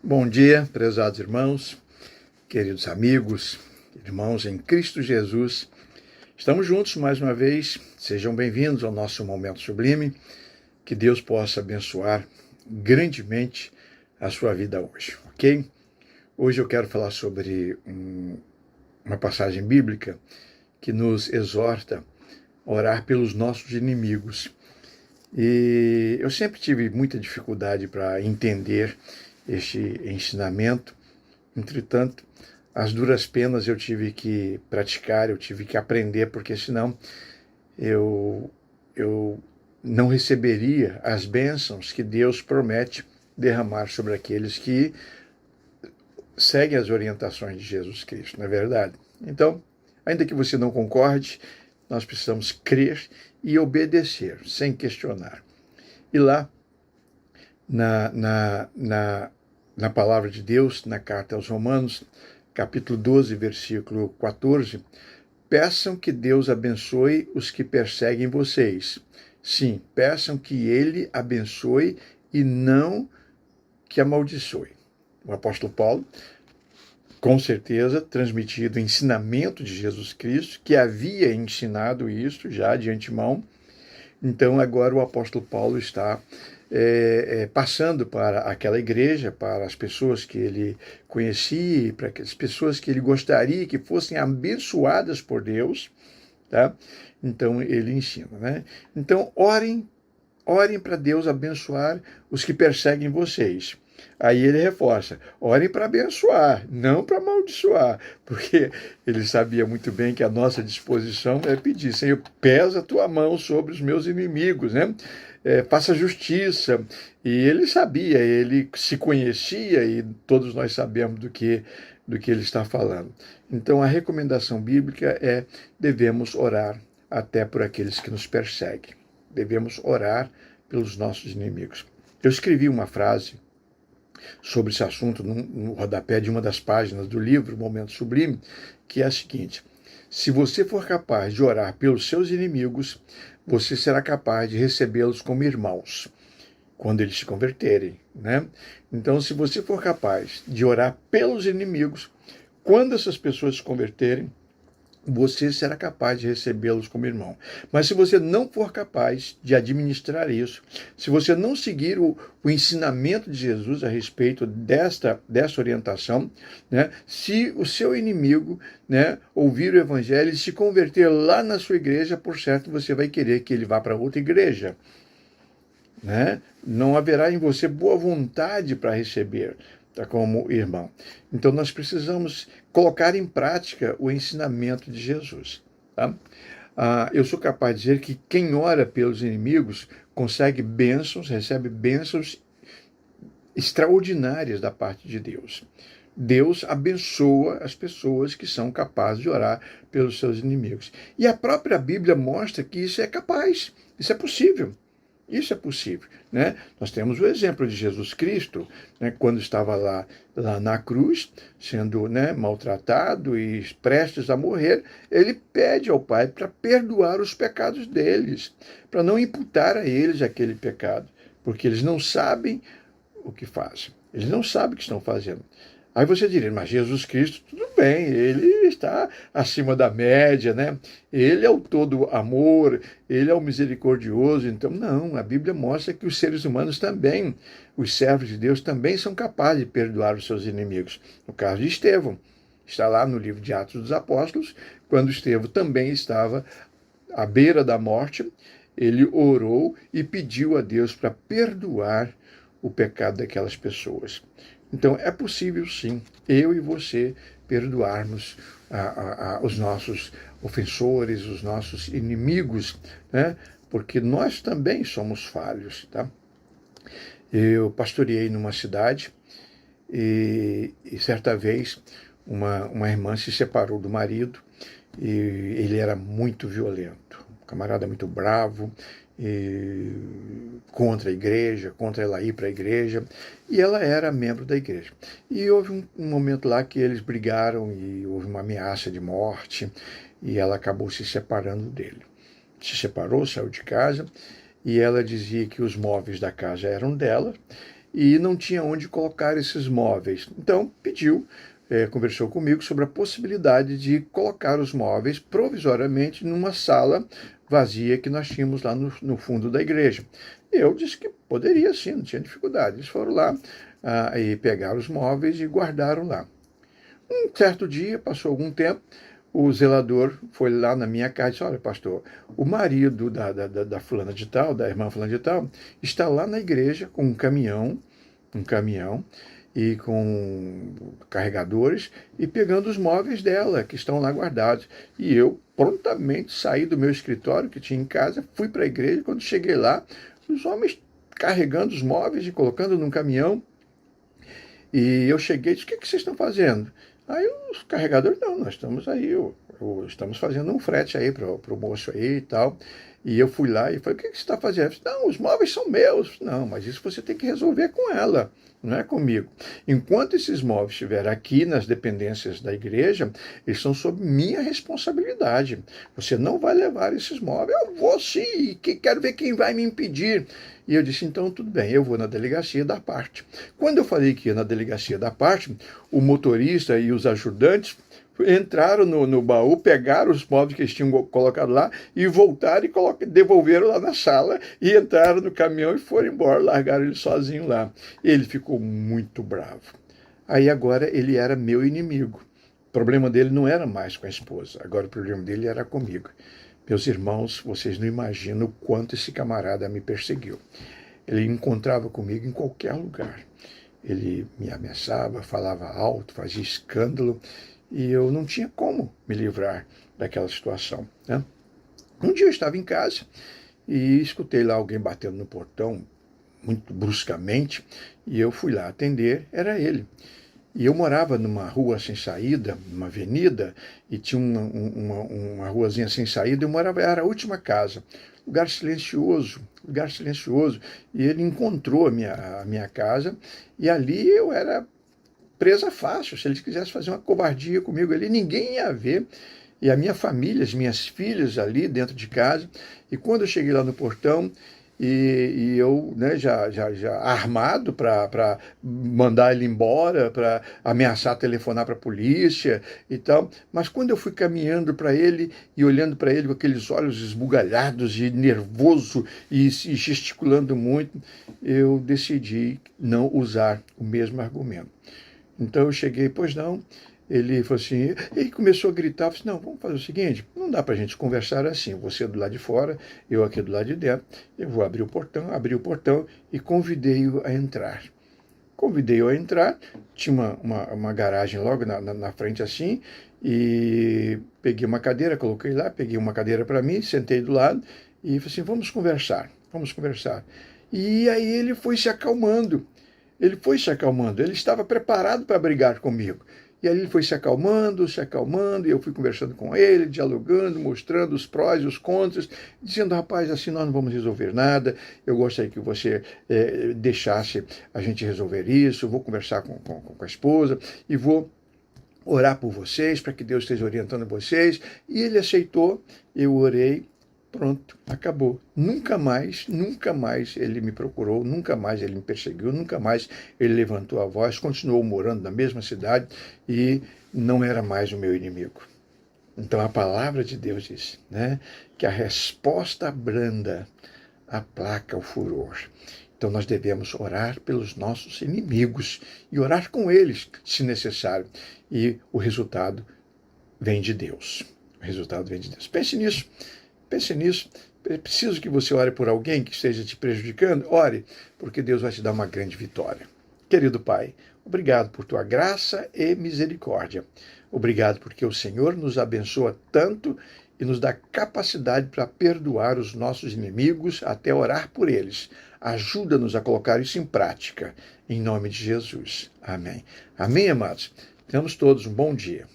Bom dia, prezados irmãos, queridos amigos, irmãos em Cristo Jesus. Estamos juntos mais uma vez. Sejam bem-vindos ao nosso Momento Sublime. Que Deus possa abençoar grandemente a sua vida hoje, ok? Hoje eu quero falar sobre uma passagem bíblica que nos exorta a orar pelos nossos inimigos. E eu sempre tive muita dificuldade para entender este ensinamento. Entretanto, as duras penas eu tive que praticar, eu tive que aprender, porque senão eu não receberia as bênçãos que Deus promete derramar sobre aqueles que seguem as orientações de Jesus Cristo, não é verdade? Então, ainda que você não concorde, nós precisamos crer e obedecer, sem questionar. E lá, na palavra de Deus, na carta aos Romanos, capítulo 12, versículo 14, peçam que Deus abençoe os que perseguem vocês. Sim, peçam que Ele abençoe e não que amaldiçoe. O apóstolo Paulo, com certeza, transmitido o ensinamento de Jesus Cristo, que havia ensinado isso já de antemão. Então, agora o apóstolo Paulo está passando para aquela igreja, para as pessoas que ele conhecia, para as pessoas que ele gostaria que fossem abençoadas por Deus, tá? Então, ele ensina, né? Então, orem para Deus abençoar os que perseguem vocês. Aí ele reforça, orem para abençoar, não para amaldiçoar, porque ele sabia muito bem que a nossa disposição é pedir, Senhor, pesa a tua mão sobre os meus inimigos, né? Faça justiça. E ele sabia, ele se conhecia, e todos nós sabemos do que ele está falando. Então a recomendação bíblica é: devemos orar até por aqueles que nos perseguem. Devemos orar pelos nossos inimigos. Eu escrevi uma frase sobre esse assunto no rodapé de uma das páginas do livro Momento Sublime, que é a seguinte: se você for capaz de orar pelos seus inimigos, você será capaz de recebê-los como irmãos, quando eles se converterem, né? Então, se você for capaz de orar pelos inimigos, quando essas pessoas se converterem, você será capaz de recebê-los como irmão. Mas se você não for capaz de administrar isso, se você não seguir o ensinamento de Jesus a respeito desta orientação, né, se o seu inimigo, né, ouvir o evangelho e se converter lá na sua igreja, por certo, você vai querer que ele vá para outra igreja, né? Não haverá em você boa vontade para receber, tá, como irmão. Então nós precisamos colocar em prática o ensinamento de Jesus. Tá? Eu sou capaz de dizer que quem ora pelos inimigos consegue bênçãos, recebe bênçãos extraordinárias da parte de Deus. Deus abençoa as pessoas que são capazes de orar pelos seus inimigos. E a própria Bíblia mostra que isso é capaz, isso é possível. Isso é possível, né? Nós temos o exemplo de Jesus Cristo, né, quando estava lá na cruz, sendo, né, maltratado e prestes a morrer, ele pede ao Pai para perdoar os pecados deles, para não imputar a eles aquele pecado, porque eles não sabem o que fazem, eles não sabem o que estão fazendo. Aí você diria, mas Jesus Cristo, tudo bem, ele está acima da média, né? Ele é o todo amor, ele é o misericordioso. Então, não, a Bíblia mostra que os seres humanos também, os servos de Deus, também são capazes de perdoar os seus inimigos. No caso de Estevão, está lá no livro de Atos dos Apóstolos, quando Estevão também estava à beira da morte, ele orou e pediu a Deus para perdoar o pecado daquelas pessoas. Então, é possível, sim, eu e você perdoarmos os nossos ofensores, os nossos inimigos, né? Porque nós também somos falhos, tá? Eu pastoreei numa cidade e certa vez uma irmã se separou do marido e ele era muito violento, um camarada muito bravo, contra a igreja, contra ela ir para a igreja, e ela era membro da igreja. E houve um momento lá que eles brigaram e houve uma ameaça de morte, e ela acabou se separando dele. Se separou, saiu de casa, e ela dizia que os móveis da casa eram dela, e não tinha onde colocar esses móveis. Então, conversou comigo sobre a possibilidade de colocar os móveis provisoriamente numa sala vazia que nós tínhamos lá no fundo da igreja. Eu disse que poderia sim, não tinha dificuldade. Eles foram lá e pegaram os móveis e guardaram lá. Um certo dia, passou algum tempo, o zelador foi lá na minha casa e disse: olha, pastor, o marido da fulana de tal, da irmã fulana de tal, está lá na igreja com um caminhão e com carregadores e pegando os móveis dela, que estão lá guardados. E eu prontamente saí do meu escritório, que tinha em casa, fui para a igreja. Quando cheguei lá, os homens carregando os móveis e colocando num caminhão. E eu cheguei e disse: o que vocês estão fazendo? Aí os carregadores: não, nós estamos aí, estamos fazendo um frete aí para o moço aí e tal. E eu fui lá e falei: o que você está fazendo? Disse: não, os móveis são meus. Não, mas isso você tem que resolver com ela, não é comigo. Enquanto esses móveis estiverem aqui nas dependências da igreja, eles são sob minha responsabilidade. Você não vai levar esses móveis. Eu vou sim, quero ver quem vai me impedir. E eu disse: então tudo bem, eu vou na delegacia dar parte. Quando eu falei que ia na delegacia dar parte, o motorista e os ajudantes entraram no baú, pegaram os móveis que eles tinham colocado lá e voltaram e devolveram lá na sala e entraram no caminhão e foram embora, largaram ele sozinho lá. Ele ficou muito bravo. Aí agora ele era meu inimigo. O problema dele não era mais com a esposa, agora o problema dele era comigo. Meus irmãos, vocês não imaginam o quanto esse camarada me perseguiu. Ele encontrava comigo em qualquer lugar. Ele me ameaçava, falava alto, fazia escândalo, e eu não tinha como me livrar daquela situação, né? Um dia eu estava em casa e escutei lá alguém batendo no portão, muito bruscamente, e eu fui lá atender, era ele. E eu morava numa rua sem saída, numa avenida, e tinha uma ruazinha sem saída. Era a última casa, lugar silencioso. E ele encontrou a minha casa, e ali eu era presa fácil. Se ele quisesse fazer uma covardia comigo ali, ninguém ia ver. E a minha família, as minhas filhas ali dentro de casa. E quando eu cheguei lá no portão, e eu, né, já armado para mandar ele embora, para ameaçar telefonar para a polícia e tal. Mas quando eu fui caminhando para ele e olhando para ele com aqueles olhos esbugalhados e nervoso e gesticulando muito, eu decidi não usar o mesmo argumento. Então eu cheguei: pois não. Ele falou assim, ele começou a gritar, falei assim: não, vamos fazer o seguinte, não dá para a gente conversar assim, você do lado de fora, eu aqui do lado de dentro, eu vou abrir o portão e convidei-o a entrar. Convidei-o a entrar, tinha uma garagem logo na frente assim, e peguei uma cadeira, coloquei lá, peguei uma cadeira para mim, sentei do lado, e falei assim: vamos conversar. E aí ele foi se acalmando, ele estava preparado para brigar comigo. E aí ele foi se acalmando, e eu fui conversando com ele, dialogando, mostrando os prós e os contras, dizendo: rapaz, assim nós não vamos resolver nada, eu gostaria que você deixasse a gente resolver isso, eu vou conversar com a esposa e vou orar por vocês, para que Deus esteja orientando vocês. E ele aceitou, eu orei. Pronto, acabou. Nunca mais ele me procurou, nunca mais ele me perseguiu, nunca mais ele levantou a voz, continuou morando na mesma cidade e não era mais o meu inimigo. Então a palavra de Deus diz, né, que a resposta branda aplaca o furor. Então nós devemos orar pelos nossos inimigos e orar com eles, se necessário. E o resultado vem de Deus. Pense nisso. É preciso que você ore por alguém que esteja te prejudicando? Ore, porque Deus vai te dar uma grande vitória. Querido Pai, obrigado por tua graça e misericórdia. Obrigado porque o Senhor nos abençoa tanto e nos dá capacidade para perdoar os nossos inimigos, até orar por eles. Ajuda-nos a colocar isso em prática. Em nome de Jesus. Amém. Amém, amados? Tenhamos todos um bom dia.